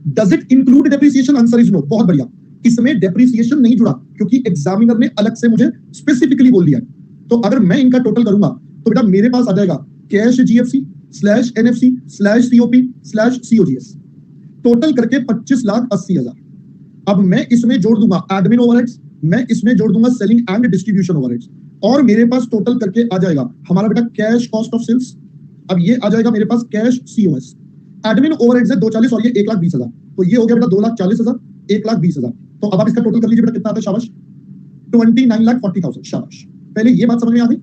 Does it include depreciation? Answer is no. बहुत बढ़िया, इसमें डेप्रिसिएशन नहीं जुड़ा, क्योंकि एग्जामिनर ने अलग से मुझे स्पेसिफिकली बोल दिया। तो अगर मैं इनका टोटल करूंगा तो बेटा मेरे पास आ जाएगा cash GFC slash NFC slash COP slash COGS, total करके 25,80,000। अब मैं इसमें जोड़ दूंगा एडमिन ओवरहेड्स, मैं इसमें जोड़ दूंगा सेलिंग एंड डिस्ट्रीब्यूशन ओवरहेड्स, और मेरे पास टोटल करके आ जाएगा हमारा बेटा कैश कॉस्ट ऑफ सेल्स। अब ये आ जाएगा मेरे पास कैश सीओएस। एडमिन ओवरहेड्स है 240 और ये 1,20,000, तो ये हो गया बेटा 2,40,000, 1,20,000। तो अब आप इसका टोटल कर लीजिए बेटा, कितना आता है, शाबाश 29,40,000, शाबाश। पहले ये बात समझ में आ गई।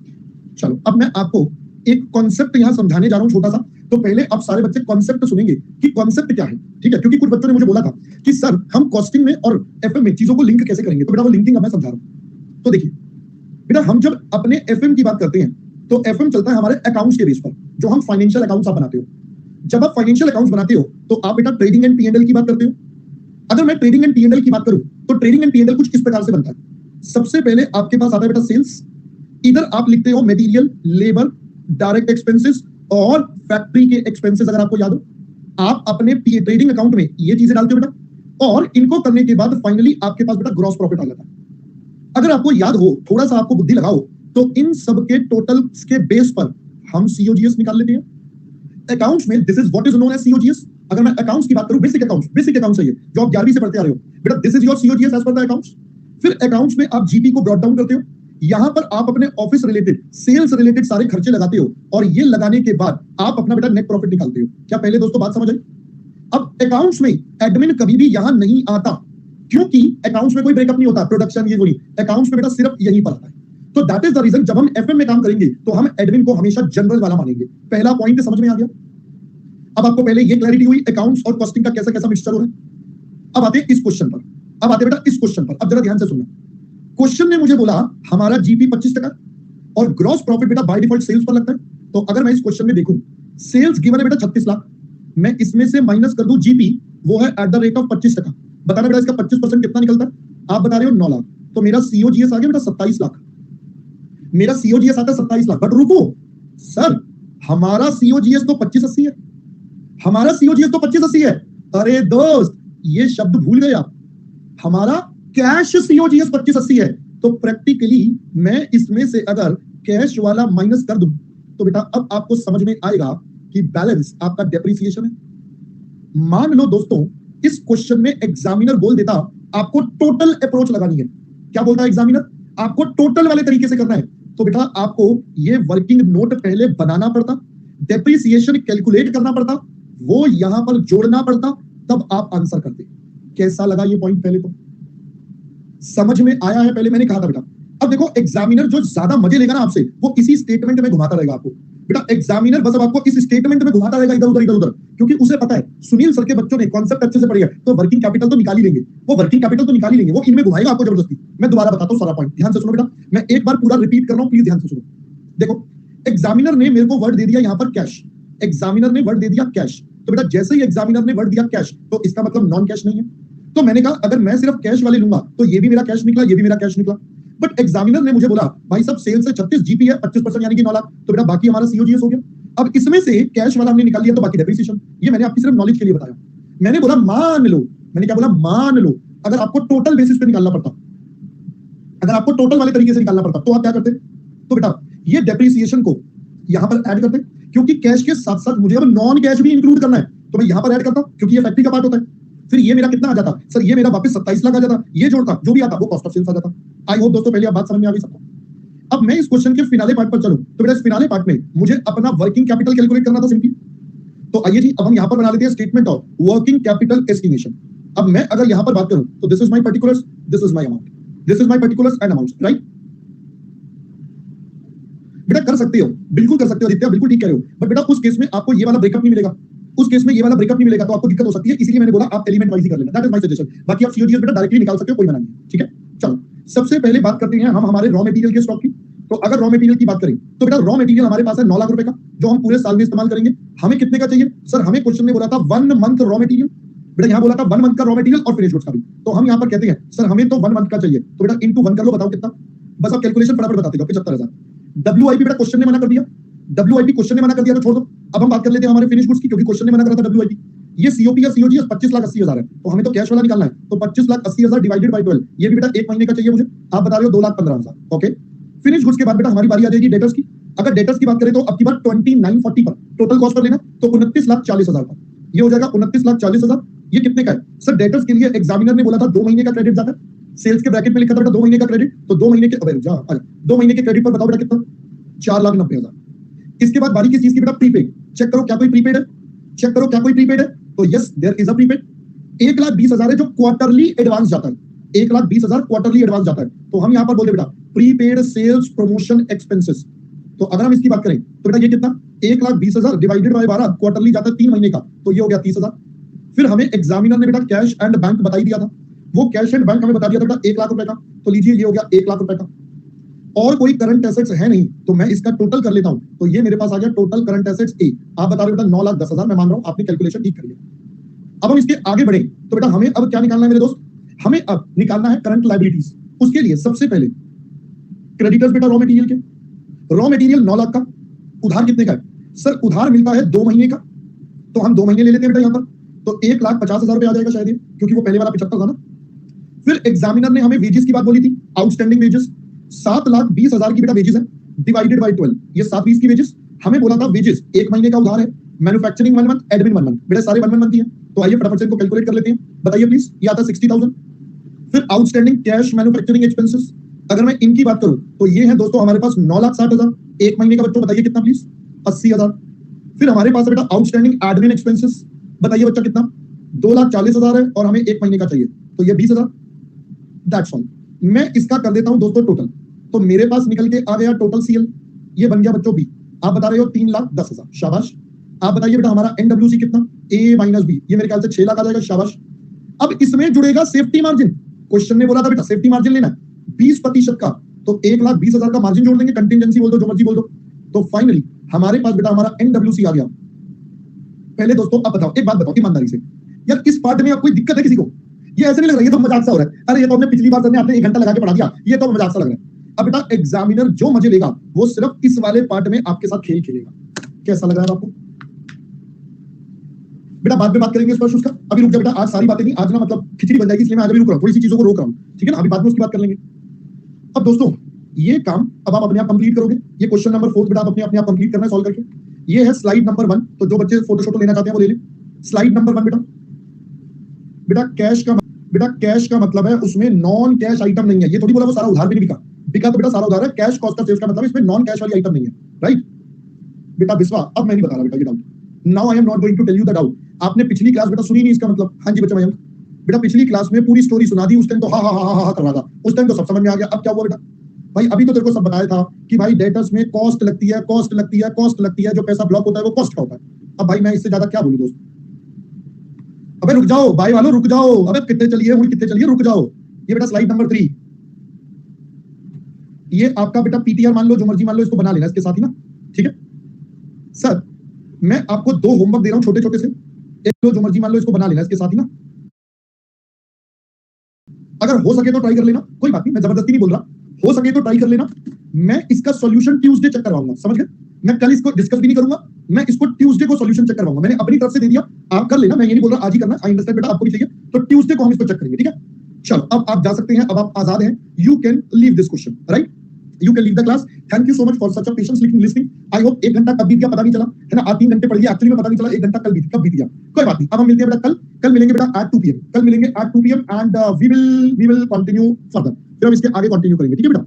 चलो अब मैं आपको एक कॉन्सेप्ट यहां समझाने जा रहा हूं छोटा सा। तो पहले आप सारे बच्चे कॉन्सेप्ट सुनेंगे कि कॉन्सेप्ट क्या है, ठीक है, क्योंकि कुछ बच्चों ने मुझे बोला था कि सर हम कॉस्टिंग में और एफएम में चीजों को लिंक कैसे करेंगे, तो बेटा वो लिंकिंग अब मैं समझा रहा हूं। तो देखिए बेटा, हम जब अपने एफएम की बात करते हैं तो एफएम चलता है हमारे अकाउंट्स के बेस पर, जो हम फाइनेंशियल अकाउंट्स आप बनाते हो। जब आप फाइनेंशियल अकाउंट्स बनाते हो तो आप बेटा ट्रेडिंग एंड पीएनएल की बात करते हो। अगर मैं ट्रेडिंग एंड पीएनएल की बात करूं तो ट्रेडिंग एंड पीएनएल कुछ इस प्रकार से बनता है। सबसे पहले आपके पास आता है बेटा सेल्स, इधर आप लिखते हो मटेरियल, लेबर, डायरेक्ट एक्सपेंसेस और फैक्ट्री के एक्सपेंसेस। अगर आपको याद हो, आप अपने ट्रेडिंग अकाउंट में ये चीजें डालते हो बेटा, और इनको करने के बाद फाइनली आपके पास बेटा ग्रॉस प्रॉफिट आ जाता है। अगर आपको याद हो, थोड़ा सा आपको बुद्धि लगाओ, तो इन सब के टोटल के बेस पर हम सीओजीएस निकाल लेते हैं। अकाउंट्स में this is what is known as COGS. अगर मैं अकाउंट्स की बात करूं, बेसिक अकाउंट्स है ये, जो आप 11वीं से पढ़ते आ रहे हो बेटा, this is your COGS as per the accounts. फिर अकाउंट्स में आप जीपी को ब्रॉट डाउन करते हो, यहां पर आप अपने ऑफिस रिलेटेड, सेल्स रिलेटेड सारे खर्चे लगाते हो, और ये लगाने के बाद आप अपना बेटा नेट प्रॉफिट निकालते हो। क्या पहले दोस्तों बात समझ आई? अब अकाउंट्स में एडमिन कभी भी यहां नहीं आता, क्योंकि अकाउंट्स में कोई ब्रेकअप नहीं होता, प्रोडक्शन ये नहीं, अकाउंट्स में बेटा सिर्फ यहीं पर आता है। तो दैट इज द रीजन, जब हम एफएम में काम करेंगे तो हम एडमिन को हमेशा जनरल वाला मानेंगे। पहला पॉइंट समझ में आ गया। अब आपको पहले ये क्लैरिटी हुई अकाउंट्स और कॉस्टिंग का कैसा कैसा मिक्सचर हो रहा है। अब आते हैं इस क्वेश्चन पर, अब आते बेटा इस क्वेश्चन पर। अब जरा ध्यान से सुनना, क्वेश्चन ने मुझे बोला हमारा जीपी 25% और ग्रॉस प्रॉफिट बेटा बाय डिफॉल्ट सेल्स पर लगता है। तो अगर मैं इस क्वेश्चन में देखूं, सेल्स गिवन है बेटा 36 लाख, मैं इसमें से माइनस कर दूं जीपी, वो है एट द रेट ऑफ 25%। बताना बेटा इसका 25% कितना निकलता है? आप बता रहे हो 9 लाख, तो मेरा सीओजीएस आ गया बेटा 27 लाख। मेरा सीओजीएस आता है 27 लाख, बट रुको सर, हमारा सीओजीएस तो 2580 है, हमारा सीओजीएस तो 2580 है। अरे दोस्त, ये शब्द भूल गए आप, हमारा कैश सीओजीएस 2580 है। तो प्रैक्टिकली मैं इसमें से अगर कैश वाला माइनस कर दूं तो बेटा अब आपको समझ में आएगा कि बैलेंस आपका डेप्रिसिएशन है। मान लो दोस्तों इस क्वेश्चन में एग्जामिनर बोल देता आपको टोटल अप्रोच लगानी है। क्या बोलता है एग्जामिनर? आपको टोटल वाले तरीके से करना है। तो बेटा आपको ये वर्किंग नोट पहले बनाना पड़ता, डेप्रिसिएशन कैलकुलेट करना पड़ता, वो यहां पर जोड़ना पड़ता, तब आप आंसर करते। कैसा लगा ये पॉइंट? पहले तो समझ में आया है? पहले मैंने कहा था बेटा। अब देखो एग्जामिनर जो ज्यादा मजे लेगा ना आपसे, वो इसी स्टेटमेंट में घुमाता रहेगा आपको। बेटा एग्जामिनर बस अब आपको इस स्टेटमेंट में घुमाता रहेगा इधर उधर, क्योंकि उसे पता है सुनील सर के बच्चों ने कॉन्सेप्ट अच्छे से पढ़ी है, तो वर्किंग कैपिटल तो निकाल ही लेंगे, वो इनमें घुमाएगा आपको जबरदस्ती। मैं दोबारा बताता हूं सारा पॉइंट, ध्यान से सुनो बेटा। मैं एक बार पूरा रिपीट कर रहा हूं, प्लीज ध्यान से सुनो। देखो एग्जामिनर ने मेरे को वर्ड दे दिया यहां पर कैश, एग्जामिनर ने वर्ड दे दिया कैश, तो बेटा जैसे ही एग्जामिनर ने वर्ड दिया कैश, तो इसका मतलब नॉन कैश नहीं है। तो मैंने कहा अगर मैं सिर्फ कैश वाले लूंगा तो ये भी मेरा कैश निकला, ये भी मेरा कैश निकला। बट एग्जामिनर ने मुझे बोला भाई साहब सेल से 36 जीपी है, 25% यानी कि 9 लाख, तो बेटा बाकी हमारा सीओजीएस हो गया। अब इसमें से कैश वाला हमने निकाल लिया तो बाकी डेप्रिसिएशन। ये मैंने आपकी सिर्फ नॉलेज के लिए बताया। मैंने बोला मान लो, मैंने क्या बोला? मान लो अगर आपको टोटल बेसिस पे निकालना पड़ता, अगर आपको टोटल वाले तरीके से निकालना पड़ता तो आप क्या करते? तो बेटा ये डेप्रिसिएशन को यहां पर ऐड करते, क्योंकि कैश के साथ साथ मुझे अब नॉन कैश भी इंक्लूड करना है, तो मैं यहां पर ऐड करता क्योंकि ये फैक्ट्री का पार्ट होता है। फिर ये मेरा कितना आ जाता सर? ये मेरा वापस 27 लाख आ जाता, ये जोड़ता जो भी आता वो कॉस्ट ऑफ सेल्स आ जाता। आई होप दोस्तों पहले आप बात समझ में आ गई सबको। अब मैं इस क्वेश्चन के फिनाले पार्ट पर चलूं तो बेटा इस फिनाले पार्ट में मुझे अपना वर्किंग कैपिटल कैलकुलेट करना था सिंपली। तो आइए जी अब हम यहां पर बना लेते हैं statement of working capital estimation. अब मैं अगर यहां पर बात करूं तो this is my particulars, this is my amount, this is my particulars and amounts, right? बेटा कर सकते हो, बिल्कुल कर सकते हो आदित्य, बिल्कुल ठीक कह रहे हो। बट बेटा उस केस में आपको ये वाला ब्रेकअप नहीं मिलेगा, उस केस में ये वाला ब्रेकअप नहीं मिलेगा, तो आपको दिक्कत हो सकती है। इसलिए मैंने बोला आप एलिमेंट वाइज ही कर लेना, दैट इज माय सजेशन। बाकी आप सीओजीएस बेटा डायरेक्टली निकाल सकते हो, कोई मना नहीं, ठीक है? चलो सबसे पहले बात करते हैं हम हमारे रॉ मटेरियल के स्टॉक की। तो अगर रॉ मटेरियल की बात करें तो बेटा रॉ मटेरियल हमारे पास है 9 लाख रुपए का, जो हम पूरे साल में इस्तेमाल करेंगे। हमें कितने का चाहिए सर? हमें क्वेश्चन में बोला था 1 मंथ रॉ मटेरियल, बेटा यहाँ बोला था 1 मंथ का रॉ मटेरियल और फिनिश गुड्स का भी। तो हम यहाँ पर कहते हैं सर हमें तो 1 मंथ का चाहिए, तो बेटा इनटू 1 कर लो, बताओ कितना? बस आप कैलकुलेशन फटाफट बताते जाओ, 75,000। WIP बेटा क्वेश्चन ने मना कर दिया, WIP क्वेश्चन ने मना कर दिया तो छोड़ दो। अब हम बात कर लेते हैं हमारे फिनिश गुड्स की, क्योंकि क्वेश्चन ने मना करा था WIP। ये सीओपी या सीओजीएस 25,80,000 है, तो हमें तो कैश वाला निकालना है, तो 25,80,000 डिवाइडेड बाय 12, ये भी बेटा एक महीने का चाहिए मुझे। आप बता रहे हो 2,15,000, ओके। फिनिश गुड्स के बाद बेटा हमारी बारी आ जाएगी डेटर्स की। अगर डेटर्स की बात करें तो अब की बार 2940 पर टोटल कॉस्ट पर लेना, तो 29,40,000 पर ये हो जाएगा 29,40,000। ये कितने का है सर? डेटर्स के लिए एग्जामिनर ने बोला था 2 महीने का क्रेडिट जाता है, सेल्स के ब्रैकेट में लिखा था बेटा 2 महीने का क्रेडिट, तो 2 महीने के 2 महीने के क्रेडिट पर बताओ बेटा कितना? 4,90,000। इसके बाद बारी किस चीज की बेटा? प्रीपेड। चेक करो क्या कोई प्रीपेड है, चेक करो क्या कोई प्रीपेड है, तो yes there is a prepaid. 1,20,000 है जो क्वार्टरली एडवांस जाता है, 1,20,000 क्वार्टरली एडवांस जाता है। तो हम यहां पर बोलते बेटा प्रीपेड सेल्स प्रमोशन एक्सपेंसेस। तो अगर हम इसकी बात करें तो बेटा ये कितना? 1,20,000 डिवाइडेड बाय 12, क्वार्टरली जाता है 3 महीने का, तो ये हो गया 30,000। फिर हमें एग्जामिनर ने बेटा कैश एंड बैंक बता ही दिया था, वो कैश एंड बैंक हमें बता दिया था बेटा 1 लाख रुपए का, तो लीजिए ये हो गया 1 लाख रुपए का। और कोई करंट एसेट्स है नहीं, तो मैं इसका टोटल कर लेता हूं, तो ये मेरे पास आ गया टोटल करंट एसेट्स ए। आप बता रहे हो बेटा 9,10,000, मैं मान रहा हूं आपने कैलकुलेशन ठीक करी है। अब हम इसके आगे बढ़े तो बेटा हमें अब क्या निकालना है मेरे दोस्त? हमें अब निकालना है करंट लायबिलिटीज। उसके लिए सबसे पहले क्रेडिटर्स बेटा रॉ मटेरियल के, रॉ मटेरियल 9 लाख का, उधार कितने का है सर? उधार मिलता है 2 महीने का, तो हम 2 महीने ले लेते हैं बेटा यहाँ पर, तो 1,50,000 रुपए आ जाएगा शायद ये, क्योंकि वो पहले वाला 75 था ना। फिर एग्जामिनर ने हमें वेजेस की बात बोली थी, आउटस्टैंडिंग वेजेस 7,20,000 की बेटा वेजेस है, डिवाइडेड बाय 12, ये 7,20 की वेजेस। हमें बोला था वेजेस 1 महीने का उधार है, मैन्युफैक्चरिंग 1 मंथ, एडमिन 1 मंथ, बेटा सारे 1 मंथ ही है। तो आइए फटाफट से इनको कैलकुलेट कर लेते हैं, बताइए प्लीज। ये आता है 60,000। फिर आउटस्टैंडिंग कैश मैन्युफैक्चरिंग एक्सपेंसेस, अगर मैं इनकी बात करूं तो ये है दोस्तों हमारे पास 9,60,000, 1 महीने का बच्चों बताइए कितना प्लीज? 80,000। फिर हमारे पास बेटा आउटस्टैंडिंग एडमिन एक्सपेंसेस, बताइए बच्चा कितना? 2,40,000 है और हमें 1 महीने का चाहिए, तो ये 20,000। That's all. मैं इसका कर देता हूं दोस्तों टोटल, तो मेरे पास निकल के आ गया टोटल सीएल, ये बन गया बच्चों बी। आप बता रहे हो 3,10,000, शाबाश। आप बताइए बेटा हमारा एनडब्ल्यूसी कितना? ए माइनस बी, ये मेरे ख्याल से 6 लाख आ जाएगा, शाबाश। अब इसमें जुड़ेगा सेफ्टी मार्जिन, क्वेश्चन ने बोला था बेटा सेफ्टी मार्जिन लेना 20% का, तो 1,20,000 का मार्जिन जोड़ देंगे, कंटिजेंसी बोल दो, जो मर्जी बोल दो। तो फाइनली हमारे पास बेटा हमारा एनडब्ल्यूसी आ गया। पहले दोस्तों अब बताओ, एक बात बताओ ईमानदारी से, यार इस पार्ट में कोई दिक्कत है किसी को? ये ऐसे नहीं लग रहा है ये तो मजाक सा हो रहा है, अरे ये तो हमने पिछली बार सर ने आपने 1 घंटा लगा के पढ़ा दिया, ये तो मजाक सा लग रहा है। अब बेटा एग्जामिनर जो मजे लेगा वो सिर्फ इस वाले पार्ट में आपके साथ खेल खेलेगा। कैसा लग रहा है आपको? बेटा बाद में बात करेंगे इस पर उसका, अभी रुक जा बेटा, आज सारी बातें नहीं, आज ना मतलब खिचड़ी बन जाएगी, इसलिए मैं आज अभी रुक रहा हूं, थोड़ी सी चीजों को रोक रहा हूं, ठीक है ना? अभी बाद में उसकी बात कर लेंगे। अब दोस्तों ये काम अब आप अपने आप कंप्लीट करोगे। ये क्वेश्चन नंबर 4 बेटा आप अपने आप कंप्लीट करना है सॉल्व करके। ये है स्लाइड नंबर 1, तो जो बच्चे फोटो लेना चाहते हैं वो ले लें। स्लाइड नंबर 1 बेटा, बेटा कैश का मतलब है उसमें नॉन कैश आइटम नहीं है। ये थोड़ी बोला वो सारा उधार भी नहीं बिका, बिका तो बेटा सारा उधार है। कैश कॉस्ट ऑफ सेल्स का मतलब इसमें नॉन कैश वाली आइटम नहीं है, राइट बेटा विश्वा? अब मैं नहीं बता रहा बेटा ये doubt, now I am not going to tell you the doubt. आपने पिछली क्लास बेटा सुनी नहीं इसका मतलब? हाँ जी बच्चा मयंक, बेटा पिछली क्लास में पूरी स्टोरी सुना दी, उस टाइम तो हा हा हा हा कर रहा था, उस टाइम तो सब समझ में आ गया। अब क्या हुआ बेटा? भाई अभी तो तेरे को सब बताया था कि भाई डेटर्स में कॉस्ट लगती है, कॉस्ट लगती है, कॉस्ट लगती है, जो पैसा ब्लॉक होता है वो कॉस्ट का होता है। अब भाई मैं इससे ज्यादा क्या बोलूं दोस्त? अबे रुक जाओ भाई वालों, रुक जाओ, अबे कितने चलिए रुक जाओ। ये बेटा स्लाइड नंबर 3, ये आपका बेटा पीटीआर मान लो, जो मर्जी मान लो, इसको बना लेना इसके साथ ही ना, ठीक है सर? मैं आपको 2 होमवर्क दे रहा हूं छोटे छोटे से, एक लो जो मर्जी मान लो, इसको बना लेना इसके साथ ही ना। अगर हो सके तो ट्राई कर लेना, कोई बात नहीं, मैं जबरदस्ती नहीं बोल रहा, हो सके तो ट्राई कर लेना। मैं इसका सॉल्यूशन ट्यूसडे चेक करवाऊंगा, समझ गए? मैं कल इसको डिस्कस भी नहीं करूंगा, मैं इसको ट्यूसडे को सॉल्यूशन चेक करवाऊंगा। मैंने अपनी तरफ से दे दिया, आप कर लेना, मैं ये नहीं बोल रहा आज ही करना। आई अंडरस्टैंड बेटा, आपको भी चाहिए तो ट्यूसडे को हम इसको चेक करेंगे, ठीक है? चलो अब आप जा सकते हैं, अब आप आजाद हैं, you can leave this question, right? You can leave the class. Thank you so much for such a patience listening. I hope 1 घंटा कब बीत गया पता नहीं चला, है ना? आज 3 घंटे पढ़ लिया, एक्चुअली में पता नहीं चला 1 घंटा कब बीत गया। कोई बात नहीं, अब हम मिलते हैं बेटा कल मिलेंगे बेटा एट 2 PM, कल मिलेंगे at 2 PM and we will continue further, फिर हम इसके आगे कंटिन्यू करेंगे, ठीक है बेटा?